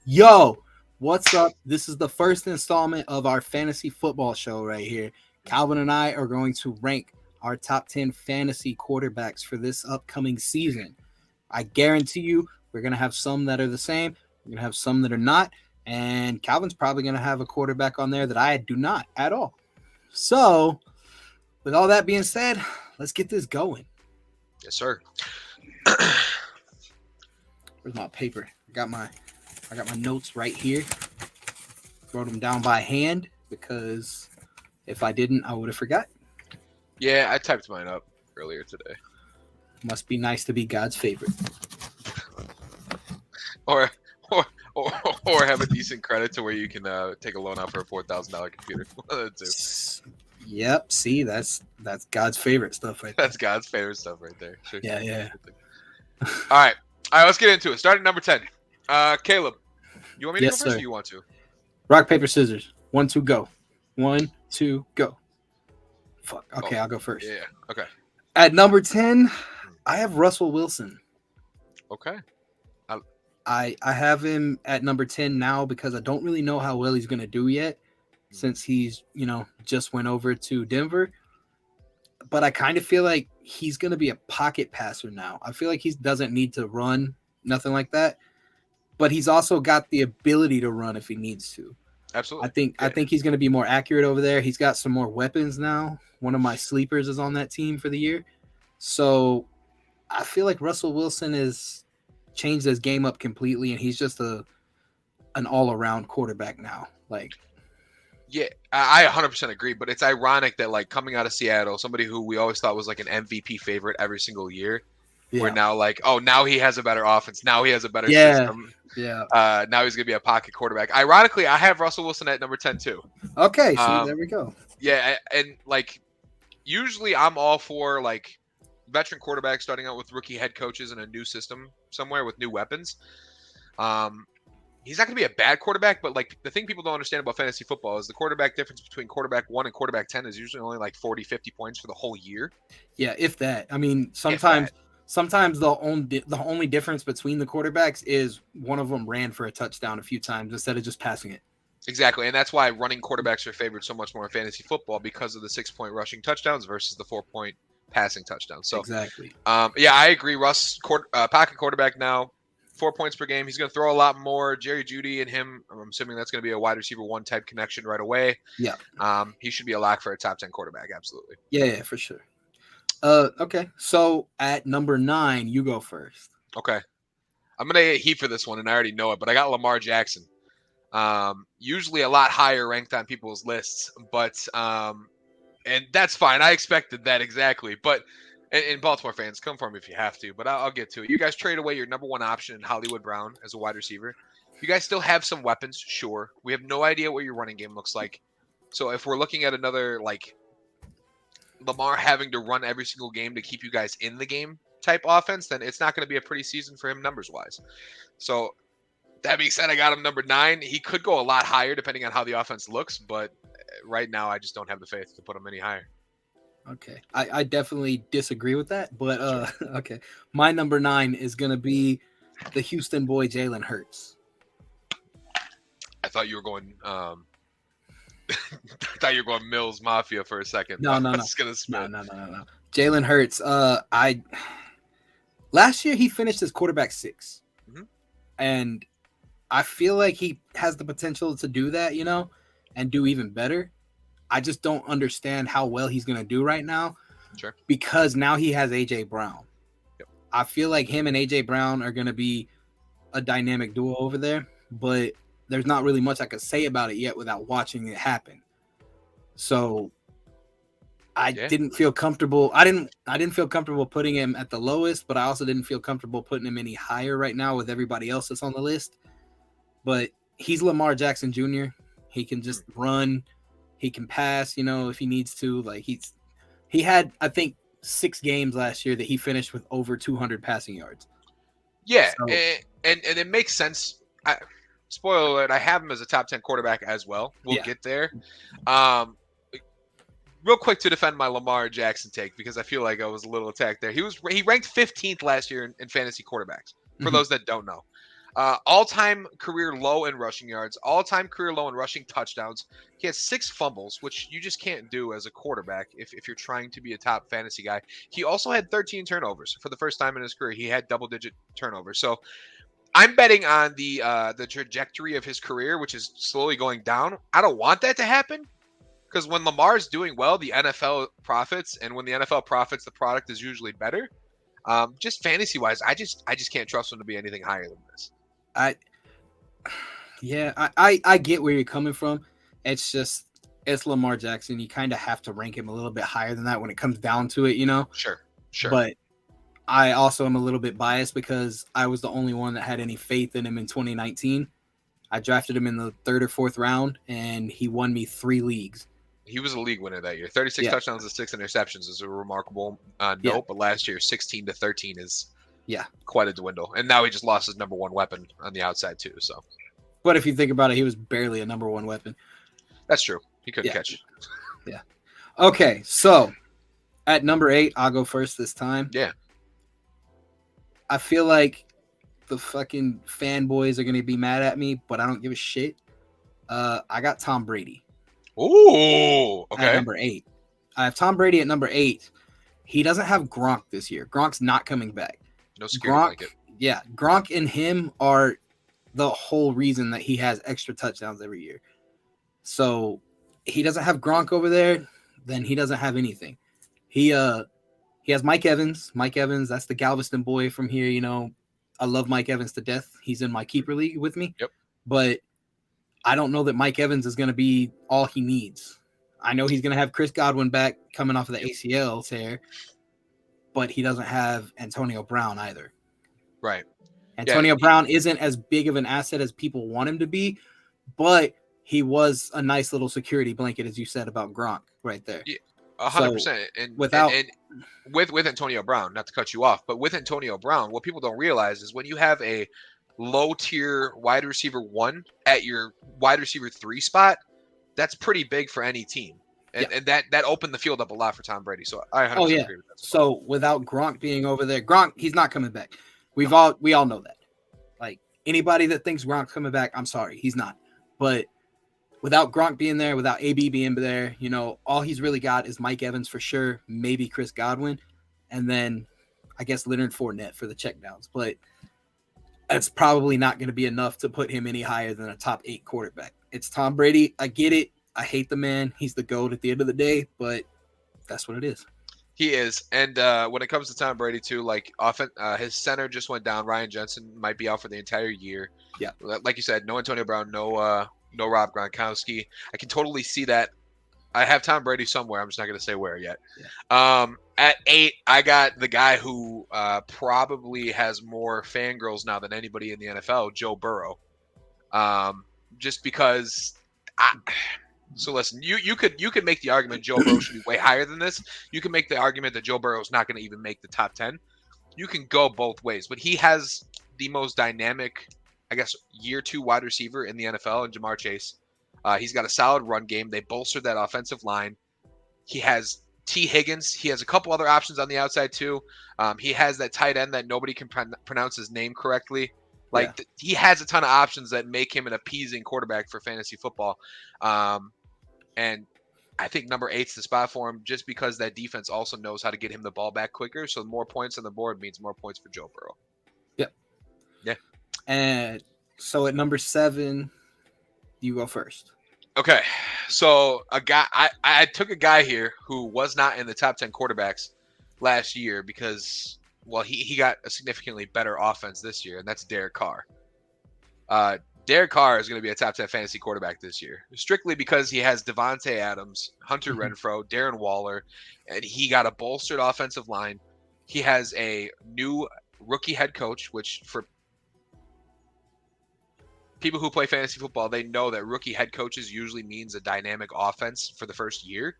Yo, what's up? This is the first installment of our fantasy football show right here. Calvin and I are going to rank our top 10 fantasy quarterbacks for this upcoming season. I guarantee you, we're going to have some that are the same, we're going to have some that are not, and Calvin's probably going to have a quarterback on there that I do not at all. So, with all that being said, let's get this going. Yes, sir. Where's my paper? I got my notes right here. Wrote them down by hand because if I didn't, I would have forgot. Yeah, I typed mine up earlier today. Must be nice to be God's favorite. Or have a decent credit to where you can take a loan out for a $4,000 computer. Yep. See, that's God's favorite stuff right there. That's God's favorite stuff right there. Sure. Yeah. All right, let's get into it. Starting number 10. Caleb, you want me to go first sir. or you want to? Rock, paper, scissors. 1, 2, go. 1, 2, go. Fuck. Okay, I'll go first. Yeah. Okay. At number 10, I have Russell Wilson. Okay. I have him at number 10 now because I don't really know how well he's going to do yet since he's, just went over to Denver. But I kind of feel like he's going to be a pocket passer now. I feel like he doesn't need to run, nothing like that. But he's also got the ability to run if he needs to. Absolutely. I think he's going to be more accurate over there. He's got some more weapons now. One of my sleepers is on that team for the year. So I feel like Russell Wilson has changed his game up completely, and he's just an all-around quarterback now. Yeah, I 100% agree, but it's ironic that, coming out of Seattle, somebody who we always thought was an MVP favorite every single year, we're now now he has a better offense. Now he has a better system. Yeah. Now he's going to be a pocket quarterback. Ironically, I have Russell Wilson at number 10 too. Okay, see, there we go. Yeah, and usually I'm all for veteran quarterbacks starting out with rookie head coaches in a new system somewhere with new weapons. He's not going to be a bad quarterback, but the thing people don't understand about fantasy football is the quarterback difference between quarterback 1 and quarterback 10 is usually only 40, 50 points for the whole year. Yeah, if that. I mean, sometimes the only difference between the quarterbacks is one of them ran for a touchdown a few times instead of just passing it. Exactly, and that's why running quarterbacks are favored so much more in fantasy football because of the 6-point rushing touchdowns versus the 4-point passing touchdowns. So exactly. Yeah, I agree. Russ, pocket quarterback now, 4 points per game. He's going to throw a lot more. Jerry Jeudy and him, I'm assuming that's going to be a wide receiver 1 type connection right away. Yeah. He should be a lock for a top 10 quarterback. Absolutely. Yeah, for sure. Okay, so at number 9, you go first. Okay. I'm going to get heat for this one, and I already know it, but I got Lamar Jackson. Usually a lot higher ranked on people's lists, but and that's fine. I expected that exactly. But and Baltimore fans, come for me if you have to, but I'll get to it. You guys trade away your number 1 option in Hollywood Brown as a wide receiver. You guys still have some weapons, sure. We have no idea what your running game looks like. So if we're looking at another Lamar having to run every single game to keep you guys in the game type offense, then it's not going to be a pretty season for him numbers wise. So that being said, I got him number 9. He could go a lot higher depending on how the offense looks, but right now I just don't have the faith to put him any higher. Okay. I definitely disagree with that, but okay. My number 9 is going to be the Houston boy, Jalen Hurts. I thought you were going Mills Mafia for a second. No. No. Jalen Hurts. Last year he finished as quarterback 6. Mm-hmm. And I feel like he has the potential to do that, and do even better. I just don't understand how well he's going to do right now. Sure. Because now he has A.J. Brown. Yep. I feel like him and A.J. Brown are going to be a dynamic duo over there, but there's not really much I could say about it yet without watching it happen. So I didn't feel comfortable. I didn't feel comfortable putting him at the lowest, but I also didn't feel comfortable putting him any higher right now with everybody else that's on the list. But he's Lamar Jackson Jr. He can just run. He can pass, if he needs to. He had, I think, 6 games last year that he finished with over 200 passing yards. Yeah, so, and it makes sense. Spoiler alert, I have him as a top 10 quarterback as well. We'll get there. Real quick to defend my Lamar Jackson take, because I feel like I was a little attacked there. He ranked 15th last year in fantasy quarterbacks, for those that don't know. All-time career low in rushing yards, all-time career low in rushing touchdowns. He has 6 fumbles, which you just can't do as a quarterback if you're trying to be a top fantasy guy. He also had 13 turnovers. For the first time in his career, he had double-digit turnovers. So I'm betting on the trajectory of his career, which is slowly going down. I don't want that to happen because when Lamar's doing well, the NFL profits, and when the NFL profits, the product is usually better. Just fantasy wise, I just can't trust him to be anything higher than this. I get where you're coming from. It's just it's Lamar Jackson. You kind of have to rank him a little bit higher than that when it comes down to it, you know. Sure. But I also am a little bit biased because I was the only one that had any faith in him in 2019. I drafted him in the 3rd or 4th round, and he won me 3 leagues. He was a league winner that year. 36 touchdowns and 6 interceptions is a remarkable note, but last year 16-13 is quite a dwindle. And now he just lost his number 1 weapon on the outside too. So, but if you think about it, he was barely a number 1 weapon. That's true. He couldn't catch. Yeah. Okay, so at number 8, I'll go first this time. Yeah. I feel like the fucking fanboys are gonna be mad at me, but I don't give a shit. I got Tom Brady. Ooh, okay. At number 8. I have Tom Brady at number 8. He doesn't have Gronk this year. Gronk's not coming back. No security blanket. Yeah, Gronk and him are the whole reason that he has extra touchdowns every year. So he doesn't have Gronk over there, then he doesn't have anything. He has Mike Evans. Mike Evans, that's the Galveston boy from here, you know. I love Mike Evans to death. He's in my keeper league with me. Yep. But I don't know that Mike Evans is going to be all he needs. I know he's going to have Chris Godwin back coming off of the ACL tear, but he doesn't have Antonio Brown either. Right. Antonio Brown isn't as big of an asset as people want him to be, but he was a nice little security blanket, as you said about Gronk right there. Yeah, 100%. And with Antonio Brown, not to cut you off, but with Antonio Brown, what people don't realize is when you have a low tier wide receiver 1 at your wide receiver 3 spot, that's pretty big for any team. And that opened the field up a lot for Tom Brady. So I 100% agree with that. So without Gronk being over there, Gronk, he's not coming back. We all know that. Like anybody that thinks Gronk's coming back, I'm sorry, he's not. But without Gronk being there, without AB being there, you know, all he's really got is Mike Evans for sure, maybe Chris Godwin, and then I guess Leonard Fournette for the checkdowns. But that's probably not going to be enough to put him any higher than a top 8 quarterback. It's Tom Brady. I get it. I hate the man. He's the GOAT at the end of the day, but that's what it is. He is. And when it comes to Tom Brady, too, like his center just went down. Ryan Jensen might be out for the entire year. Yeah. Like you said, no Antonio Brown, no Rob Gronkowski. I can totally see that. I have Tom Brady somewhere. I'm just not going to say where yet. Yeah. At 8, I got the guy who probably has more fangirls now than anybody in the NFL, Joe Burrow. Just because so listen, you could make the argument Joe Burrow should be way higher than this. You can make the argument that Joe Burrow is not going to even make the top 10. You can go both ways, but he has the most dynamic, I guess, year 2 wide receiver in the NFL in Jamar Chase. He's got a solid run game. They bolstered that offensive line. He has T. Higgins. He has a couple other options on the outside too. He has that tight end that nobody can pronounce his name correctly. He has a ton of options that make him an appeasing quarterback for fantasy football. And I think number 8's the spot for him just because that defense also knows how to get him the ball back quicker. So more points on the board means more points for Joe Burrow. Yep. Yeah. And so at number 7, you go first. Okay. So I took a guy here who was not in the top 10 quarterbacks last year because, well, he got a significantly better offense this year, and that's Derek Carr. Derek Carr is going to be a top 10 fantasy quarterback this year, strictly because he has Devontae Adams, Hunter Renfrow, Darren Waller, and he got a bolstered offensive line. He has a new rookie head coach, which for people who play fantasy football, they know that rookie head coaches usually means a dynamic offense for the first year.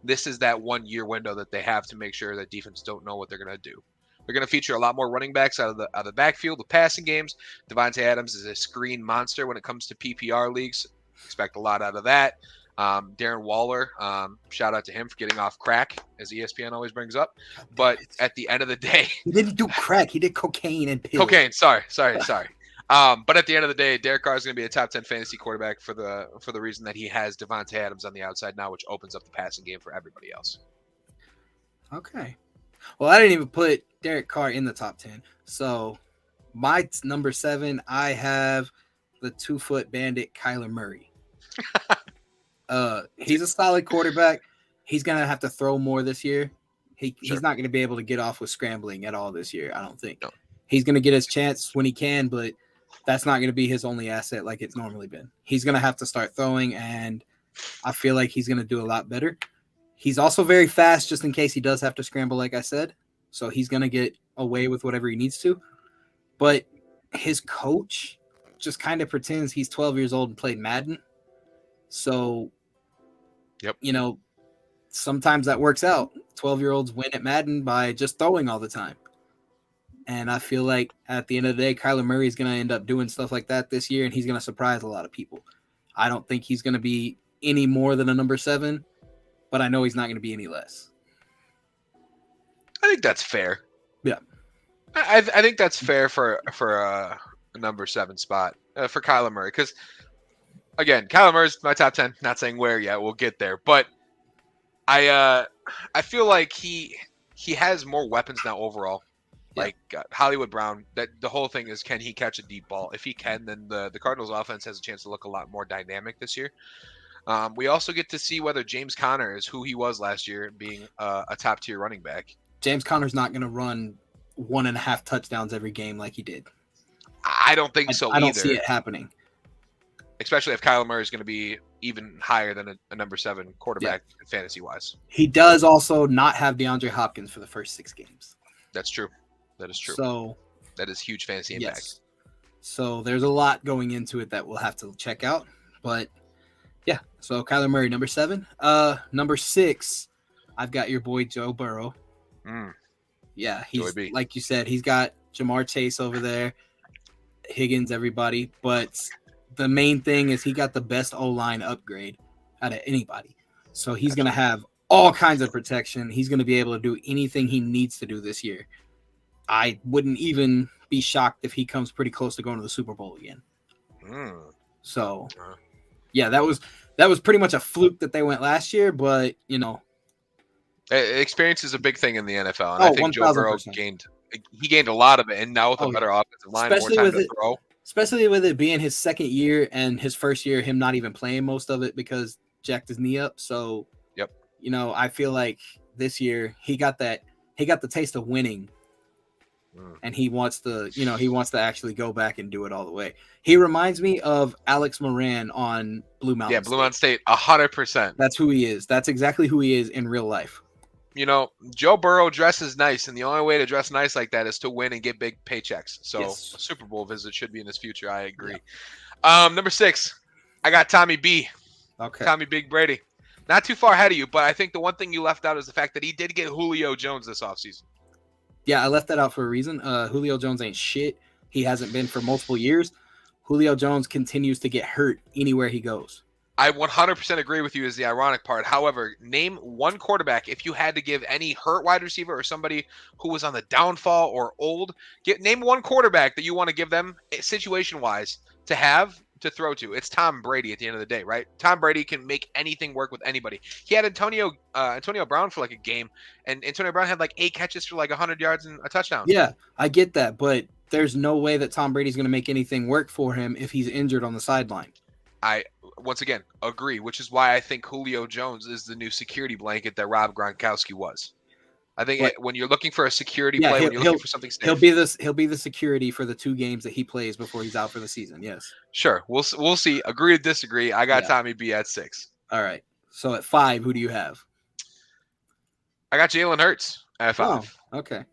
This is that 1 year window that they have to make sure that defense don't know what they're going to do. They're going to feature a lot more running backs out of the backfield with passing games. Devontae Adams is a screen monster when it comes to PPR leagues. Expect a lot out of that. Darren Waller, shout out to him for getting off crack, as ESPN always brings up. But at the end of the day, he didn't do crack. He did cocaine and pills. Cocaine. Sorry. But at the end of the day, Derek Carr is going to be a top 10 fantasy quarterback for the reason that he has Devontae Adams on the outside now, which opens up the passing game for everybody else. Okay. Well, I didn't even put Derek Carr in the top 10. So my number 7, I have the 2-foot bandit Kyler Murray. He's a solid quarterback. He's going to have to throw more this year. He's not going to be able to get off with scrambling at all this year, I don't think. No. He's going to get his chance when he can, but that's not going to be his only asset like it's normally been. He's going to have to start throwing, and I feel like he's going to do a lot better. He's also very fast just in case he does have to scramble, like I said. So he's going to get away with whatever he needs to. But his coach just kind of pretends he's 12 years old and played Madden. So, sometimes that works out. 12-year-olds win at Madden by just throwing all the time. And I feel like at the end of the day, Kyler Murray is going to end up doing stuff like that this year, and he's going to surprise a lot of people. I don't think he's going to be any more than a number 7, but I know he's not going to be any less. I think that's fair. Yeah. I think that's fair for a number 7 spot for Kyler Murray. Because, again, Kyler Murray's my top 10. Not saying where yet. We'll get there. But I feel like he has more weapons now overall. Like Hollywood Brown, that the whole thing is, can he catch a deep ball? If he can, then the Cardinals offense has a chance to look a lot more dynamic this year. We also get to see whether James Conner is who he was last year, being a top tier running back. James Conner's not going to run 1.5 touchdowns every game like he did. I don't think so either. I don't see it happening. Especially if Kyler Murray is going to be even higher than a number 7 quarterback fantasy-wise. He does also not have DeAndre Hopkins for the first 6 games. That's true. That is true. So that is huge fantasy impact. Yes. So there's a lot going into it that we'll have to check out. But yeah, so Kyler Murray, number 7. Number 6, I've got your boy Joe Burrow. Yeah, he's like you said, he's got Jamar Chase over there, Higgins, everybody. But the main thing is he got the best O-line upgrade out of anybody. So he's going to have all kinds of protection. He's going to be able to do anything he needs to do this year. I wouldn't even be shocked if he comes pretty close to going to the Super Bowl again. So, yeah, that was pretty much a fluke that they went last year, but experience is a big thing in the NFL, and I think 1,000%. Joe Burrow gained a lot of it, and now with a better offensive line, more time to throw. Especially with it being his second year and his first year, him not even playing most of it because jacked his knee up. So, I feel like this year he got the taste of winning. And he wants to actually go back and do it all the way. He reminds me of Alex Moran on Blue Mountain. Yeah, Blue Mountain State, 100%. That's who he is. That's exactly who he is in real life. Joe Burrow dresses nice, and the only way to dress nice like that is to win and get big paychecks. So a Super Bowl visit should be in his future. I agree. Yeah. Number 6, I got Tommy B. Okay. Tommy Big Brady. Not too far ahead of you, but I think the one thing you left out is the fact that he did get Julio Jones this offseason. Yeah, I left that out for a reason. Julio Jones ain't shit. He hasn't been for multiple years. Julio Jones continues to get hurt anywhere he goes. I 100% agree with you is the ironic part. However, name one quarterback, if you had to give any hurt wide receiver or somebody who was on the downfall or old, name one quarterback that you want to give them situation-wise to throw to. It's Tom Brady at the end of the day, right? Tom Brady can make anything work with anybody. He had Antonio Brown for like a game, and Antonio Brown had like 8 catches for like 100 yards and a touchdown. Yeah, I get that, but there's no way that Tom Brady's going to make anything work for him if he's injured on the sideline. I, once again, agree, which is why I think Julio Jones is the new security blanket that Rob Gronkowski was. I think when you're looking for a security play, when you're looking for something safe, he'll be the security for the 2 games that he plays before he's out for the season. Yes. Sure. We'll see. Agree to disagree. I got Tommy B at 6. All right. So at 5, who do you have? I got Jalen Hurts at 5. Oh, okay.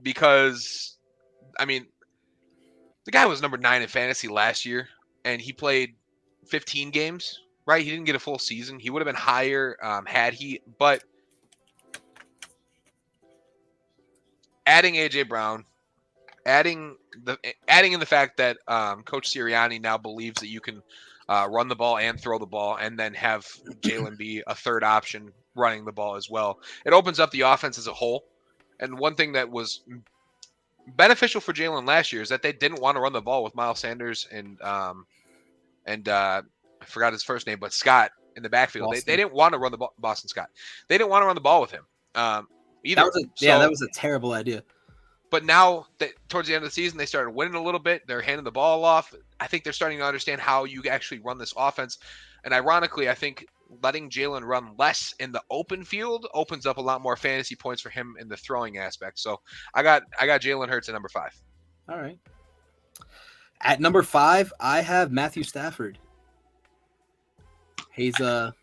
Because the guy was number 9 in fantasy last year, and he played 15 games. Right? He didn't get a full season. He would have been higher had he, but. Adding AJ Brown, adding in the fact that Coach Sirianni now believes that you can run the ball and throw the ball, and then have Jalen be a third option running the ball as well. It opens up the offense as a whole. And one thing that was beneficial for Jalen last year is that they didn't want to run the ball with Miles Sanders and I forgot his first name, but Scott in the backfield. They didn't want to run the ball, Boston Scott. They didn't want to run the ball with him either. That was a terrible idea. But now, towards the end of the season, they started winning a little bit. They're handing the ball off. I think they're starting to understand how you actually run this offense. And ironically, I think letting Jalen run less in the open field opens up a lot more fantasy points for him in the throwing aspect. So I got Jalen Hurts at number 5. All right. At number 5, I have Matthew Stafford. He's a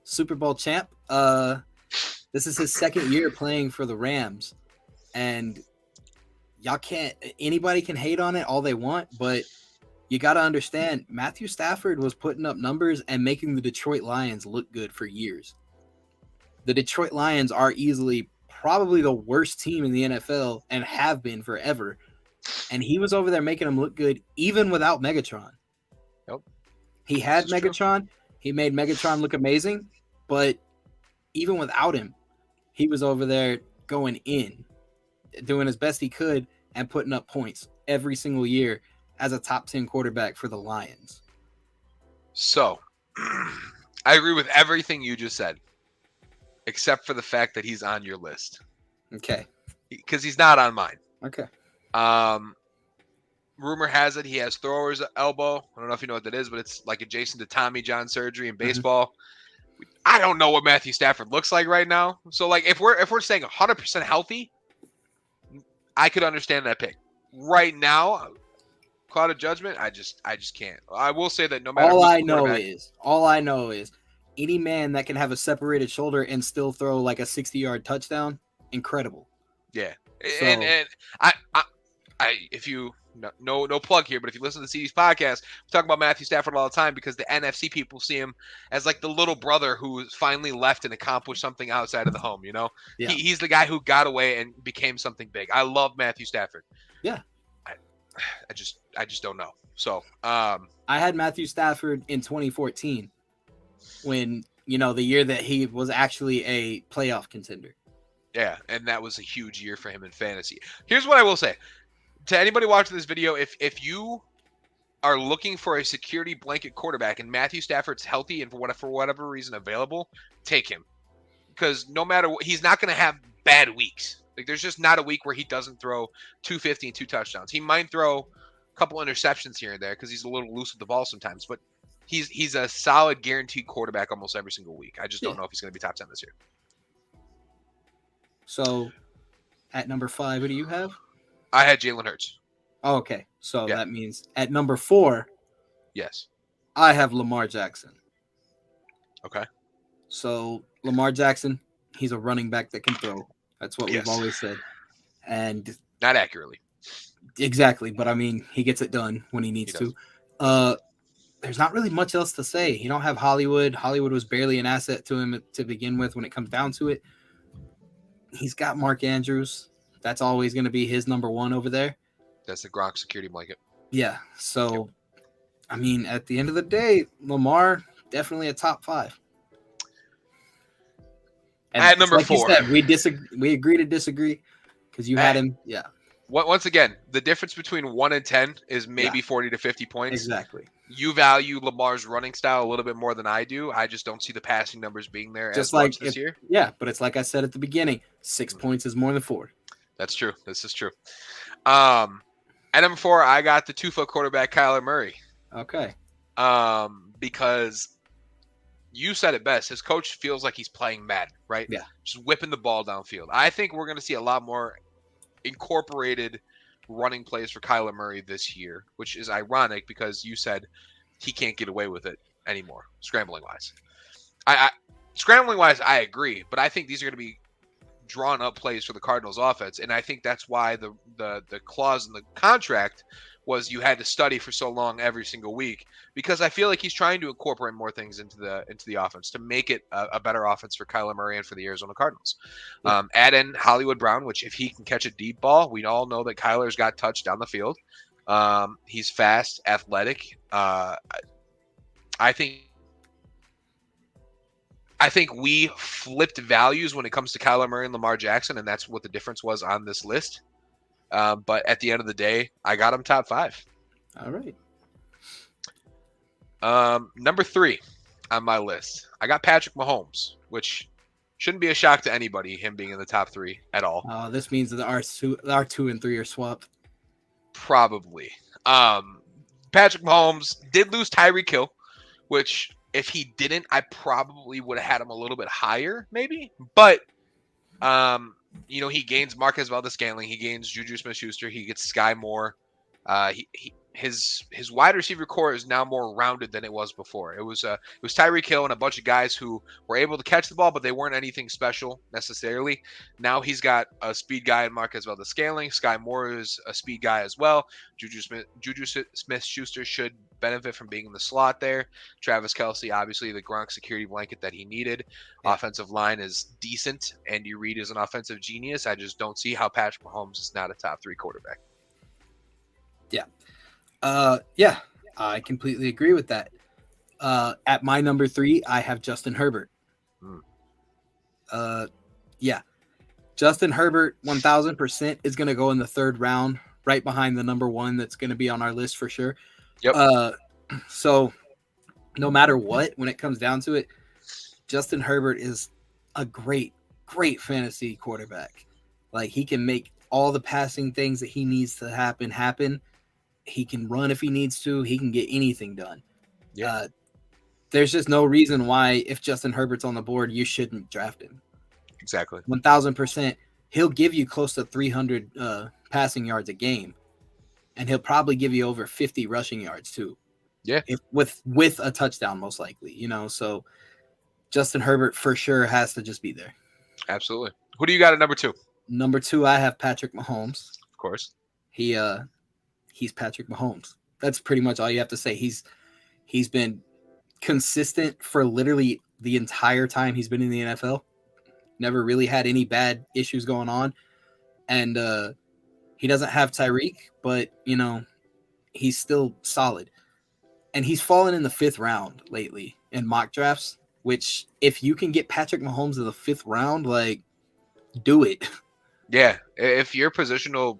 Super Bowl champ. This is his second year playing for the Rams. And anybody can hate on it all they want, but you got to understand Matthew Stafford was putting up numbers and making the Detroit Lions look good for years. The Detroit Lions are easily probably the worst team in the NFL and have been forever. And he was over there making them look good even without Megatron. Yep. He had Megatron. True. He made Megatron look amazing, but even without him, he was over there going in, doing as best he could and putting up points every single year as a top 10 quarterback for the Lions. So, I agree with everything you just said, except for the fact that he's on your list. Okay. Because he's not on mine. Okay. Rumor has it he has thrower's elbow. I don't know if you know what that is, but it's like adjacent to Tommy John surgery in baseball. Mm-hmm. I don't know what Matthew Stafford looks like right now. So, like, if we're saying 100% healthy, I could understand that pick. Right now, cloud of judgment, I just can't. I will say that no matter all I know is any man that can have a separated shoulder and still throw like a 60-yard touchdown, incredible. Yeah. So, and I if you no plug here, but if you listen to the CD's podcast, we talk about Matthew Stafford all the time because the NFC people see him as like the little brother who finally left and accomplished something outside of the home. You know, yeah. He's the guy who got away and became something big. I love Matthew Stafford. Yeah, I just don't know. So I had Matthew Stafford in 2014 when the year that he was actually a playoff contender. Yeah, and that was a huge year for him in fantasy. Here's what I will say. To anybody watching this video, if you are looking for a security blanket quarterback and Matthew Stafford's healthy and for whatever reason available, take him. Because no matter what, he's not going to have bad weeks. Like, there's just not a week where he doesn't throw 250 and 2 touchdowns. He might throw a couple interceptions here and there because he's a little loose with the ball sometimes, but he's a solid guaranteed quarterback almost every single week. I just don't know if he's going to be top 10 this year. So, at number 5, who do you have? I had Jalen Hurts. Oh, okay. So that means at number 4, yes, I have Lamar Jackson. Okay. So Lamar Jackson, he's a running back that can throw. That's what we've always said. And not accurately. Exactly. But I mean, he gets it done when he needs to. There's not really much else to say. You don't have Hollywood. Hollywood was barely an asset to him to begin with when it comes down to it. He's got Mark Andrews. That's always going to be his number 1 over there. That's the Gronk security blanket. Yeah. So, I mean, at the end of the day, Lamar, definitely a top 5. And at number 4. You said, we agree to disagree because you had him. Yeah. Once again, the difference between 1 and 10 is maybe 40 to 50 points. Exactly. You value Lamar's running style a little bit more than I do. I just don't see the passing numbers being there just as much this year. Yeah, but it's like I said at the beginning, 6 points is more than 4. That's true. This is true. At number 4, I got the 2-foot quarterback, Kyler Murray. Okay. Because you said it best. His coach feels like he's playing Madden, right? Yeah. Just whipping the ball downfield. I think we're going to see a lot more incorporated running plays for Kyler Murray this year, which is ironic because you said he can't get away with it anymore, scrambling-wise. Scrambling-wise, I agree, but I think these are going to be drawn up plays for the Cardinals offense. And I think that's why the clause in the contract was you had to study for so long every single week, because I feel like he's trying to incorporate more things into the offense to make it a better offense for Kyler Murray and for the Arizona Cardinals. Add in Hollywood Brown, which if he can catch a deep ball, we all know that Kyler's got touch down the field. He's fast, athletic. I think we flipped values when it comes to Kyler Murray and Lamar Jackson, and that's what the difference was on this list. But at the end of the day, I got him top 5. All right. Number 3 on my list, I got Patrick Mahomes, which shouldn't be a shock to anybody, him being in the top 3 at all. This means that our 2 and 3 are swapped. Probably. Patrick Mahomes did lose Tyreek Hill, which if he didn't, I probably would have had him a little bit higher, maybe. But he gains Marquez Valdez-Scantling, he gains Juju Smith-Schuster, he gets Sky Moore. His wide receiver core is now more rounded than it was before. It was Tyreek Hill and a bunch of guys who were able to catch the ball, but they weren't anything special necessarily. Now he's got a speed guy in Marquez Valdez-Scantling. Sky Moore is a speed guy as well. Juju Smith-Schuster should benefit from being in the slot there. Travis Kelce, obviously the Gronk security blanket that he needed. Yeah. Offensive line is decent. Andy Reid is an offensive genius. I just don't see how Patrick Mahomes is not a top 3 quarterback. Yeah, I completely agree with that. At my number 3, I have Justin Herbert. Yeah, Justin Herbert 1000% is going to go in the 3rd round, right behind the number 1 that's going to be on our list for sure. Yep. So no matter what, when it comes down to it, Justin Herbert is a great fantasy quarterback. Like, he can make all the passing things that he needs to happen. He can run if he needs to. He can get anything done. Yeah. There's just no reason why, if Justin Herbert's on the board, you shouldn't draft him. Exactly. 1000%. He'll give you close to 300 passing yards a game, and he'll probably give you over 50 rushing yards too. Yeah. With a touchdown, most likely. So Justin Herbert for sure has to just be there. Absolutely. Who do you got at number 2? Number 2, I have Patrick Mahomes. Of course. He's Patrick Mahomes. That's pretty much all you have to say. He's been consistent for literally the entire time he's been in the NFL. Never really had any bad issues going on. And he doesn't have Tyreek, but, he's still solid. And he's fallen in the 5th round lately in mock drafts, which if you can get Patrick Mahomes in the 5th round, like, do it. Yeah. If your positional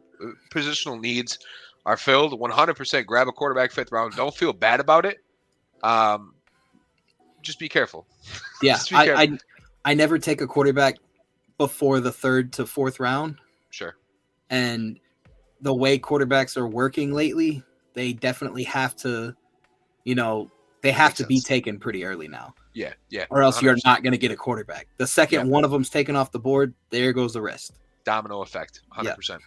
needs are filled, 100% grab a quarterback 5th round. Don't feel bad about it. Just be careful. Yeah, I never take a quarterback before the 3rd to 4th round. Sure. And the way quarterbacks are working lately, they definitely have to, they have to be taken pretty early now. Yeah. Or else 100%. You're not going to get a quarterback. The second one of them's taken off the board, there goes the rest. Domino effect, 100%.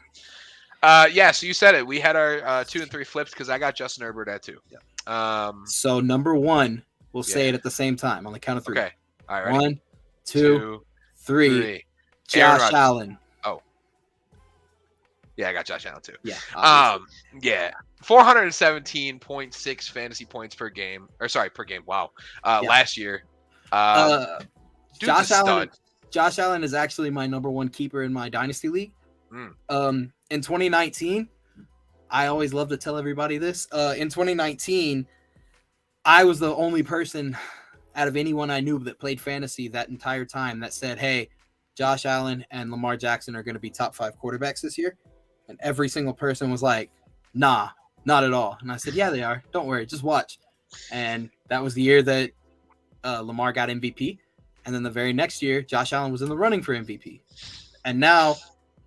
Yeah. So you said it. We had our 2 and 3 flips because I got Justin Herbert at 2. Yeah. So number 1, we'll say it at the same time on the count of 3. Okay. All right. 1, 2, 3. Josh Allen. Oh. Yeah, I got Josh Allen too. Yeah. Yeah. 417.6 fantasy points per game. Per game. Wow. Last year. Josh Allen is actually my number 1 keeper in my dynasty league. In 2019, I always love to tell everybody this. In 2019, I was the only person out of anyone I knew that played fantasy that entire time that said, hey, Josh Allen and Lamar Jackson are going to be top 5 quarterbacks this year. And every single person was like, nah, not at all. And I said, yeah, they are. Don't worry. Just watch. And that was the year that Lamar got MVP. And then the very next year, Josh Allen was in the running for MVP. And now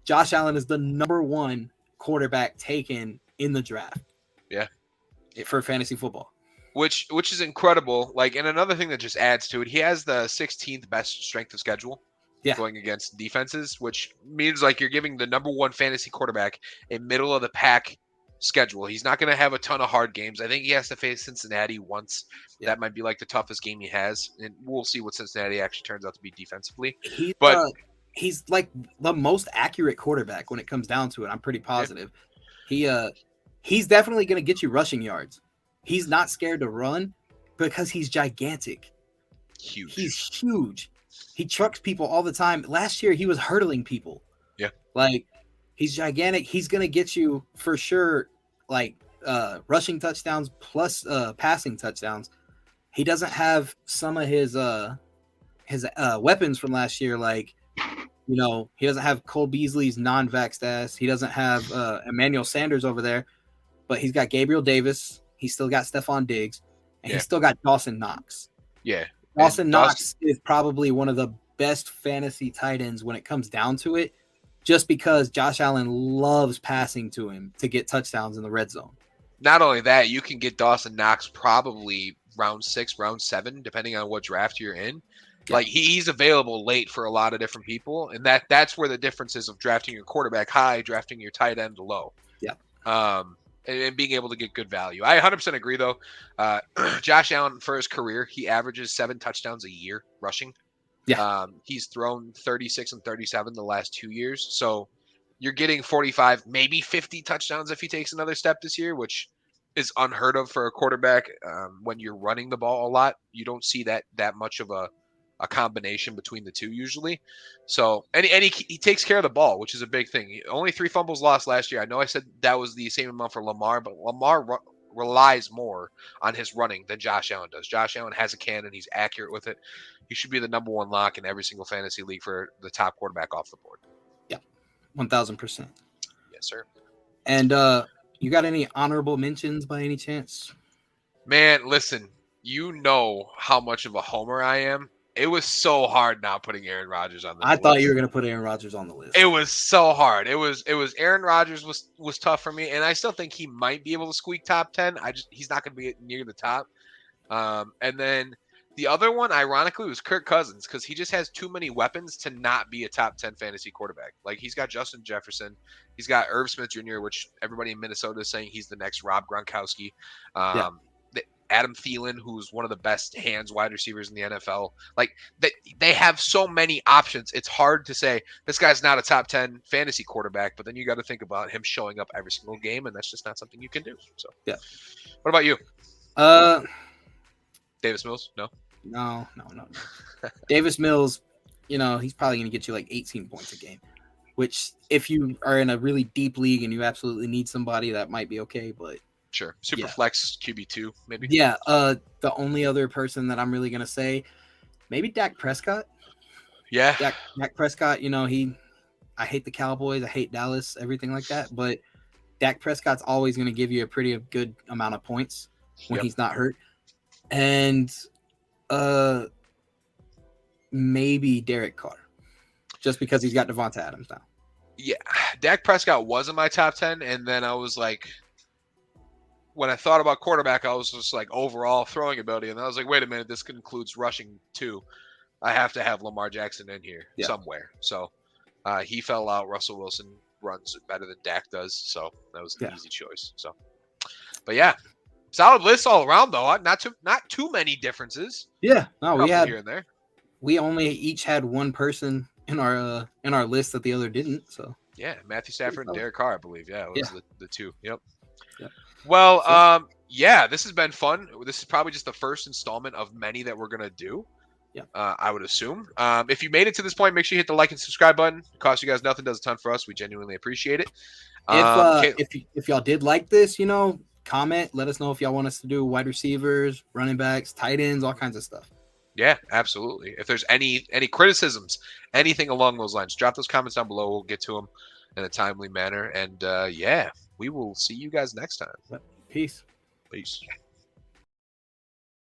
Josh Allen is the number 1 quarterback taken in the draft. Yeah. For fantasy football. Which is incredible. Like, and another thing that just adds to it, he has the 16th best strength of schedule going against defenses, which means like you're giving the number 1 fantasy quarterback a middle of the pack schedule. He's not going to have a ton of hard games. I think he has to face Cincinnati once. Yeah. That might be like the toughest game he has, and we'll see what Cincinnati actually turns out to be defensively. He's like the most accurate quarterback when it comes down to it. I'm pretty positive. Yeah. He's definitely going to get you rushing yards. He's not scared to run because he's gigantic. Huge. He's huge. He trucks people all the time. Last year, he was hurdling people. Yeah. Like, he's gigantic. He's going to get you for sure, like, rushing touchdowns plus passing touchdowns. He doesn't have some of his weapons from last year, like You know, he doesn't have Cole Beasley's non-vaxxed ass. He doesn't have Emmanuel Sanders over there, but he's got Gabriel Davis. He's still got Stephon Diggs, and Yeah. he's still got Dawson Knox. Yeah. And Dawson Knox is probably one of the best fantasy tight ends when it comes down to it, just because Josh Allen loves passing to him to get touchdowns in the red zone. Not only that, you can get Dawson Knox probably round 6, round 7, depending on what draft you're in. Yeah. Like he's available late for a lot of different people, and that's where the difference is of drafting your quarterback high, drafting your tight end low. Yeah. And being able to get good value. I 100% agree, though. Josh Allen, for his career, he averages 7 touchdowns a year rushing. Yeah. He's thrown 36 and 37 the last 2 years. So you're getting 45, maybe 50 touchdowns if he takes another step this year, which is unheard of for a quarterback. When you're running the ball a lot, you don't see that much of a combination between the two usually. So and he takes care of the ball, which is a big thing. Only 3 fumbles lost last year. I know I said that was the same amount for Lamar, but Lamar relies more on his running than Josh Allen does. Josh Allen has a cannon. He's accurate with it. He should be the number 1 lock in every single fantasy league for the top quarterback off the board. Yeah, 1,000%. Yes, sir. And you got any honorable mentions by any chance? Man, listen, you know how much of a homer I am. It was so hard not putting Aaron Rodgers on the list. I thought you were going to put Aaron Rodgers on the list. It was so hard. It was Aaron Rodgers was tough for me, and I still think he might be able to squeak top 10. He's not going to be near the top. And then the other one, ironically, was Kirk Cousins because he just has too many weapons to not be a top 10 fantasy quarterback. Like he's got Justin Jefferson, he's got Irv Smith Jr., which everybody in Minnesota is saying he's the next Rob Gronkowski. Adam Thielen, who's one of the best hands wide receivers in the NFL. Like they have so many options. It's hard to say this guy's not a top 10 fantasy quarterback, but then you got to think about him showing up every single game, and that's just not something you can do. So yeah. What about you? Davis Mills? No. Davis Mills, you know, he's probably going to get you like 18 points a game, which if you are in a really deep league and you absolutely need somebody, that might be okay, but sure. Super flex QB2, maybe. Yeah. The only other person that I'm really gonna say, maybe Dak Prescott. Yeah. Dak Prescott. You know, I hate the Cowboys. I hate Dallas. Everything like that. But Dak Prescott's always gonna give you a pretty good amount of points when he's not hurt. And maybe Derek Carr, just because he's got Devonta Adams now. Yeah, Dak Prescott was in my top 10, and then I was like, when I thought about quarterback, I was just like overall throwing ability, and I was like, wait a minute, this includes rushing too. I have to have Lamar Jackson in here somewhere. So he fell out. Russell Wilson runs better than Dak does, so that was an easy choice. So, but yeah, solid list all around though. Not too many differences. Yeah, no, we had here and there. We only each had one person in our list that the other didn't. So yeah, Matthew Stafford and Derek Carr, I believe. Yeah, it was the two. Yep. Yeah. Well, this has been fun. This is probably just the first installment of many that we're gonna do. Yeah. I would assume. If you made it to this point, make sure you hit the like and subscribe button. It costs you guys nothing, does a ton for us. We genuinely appreciate it. If y'all did like this, you know, comment. Let us know if y'all want us to do wide receivers, running backs, tight ends, all kinds of stuff. Yeah, absolutely. If there's any criticisms, anything along those lines, drop those comments down below. We'll get to them in a timely manner. And we will see you guys next time. Peace. Peace.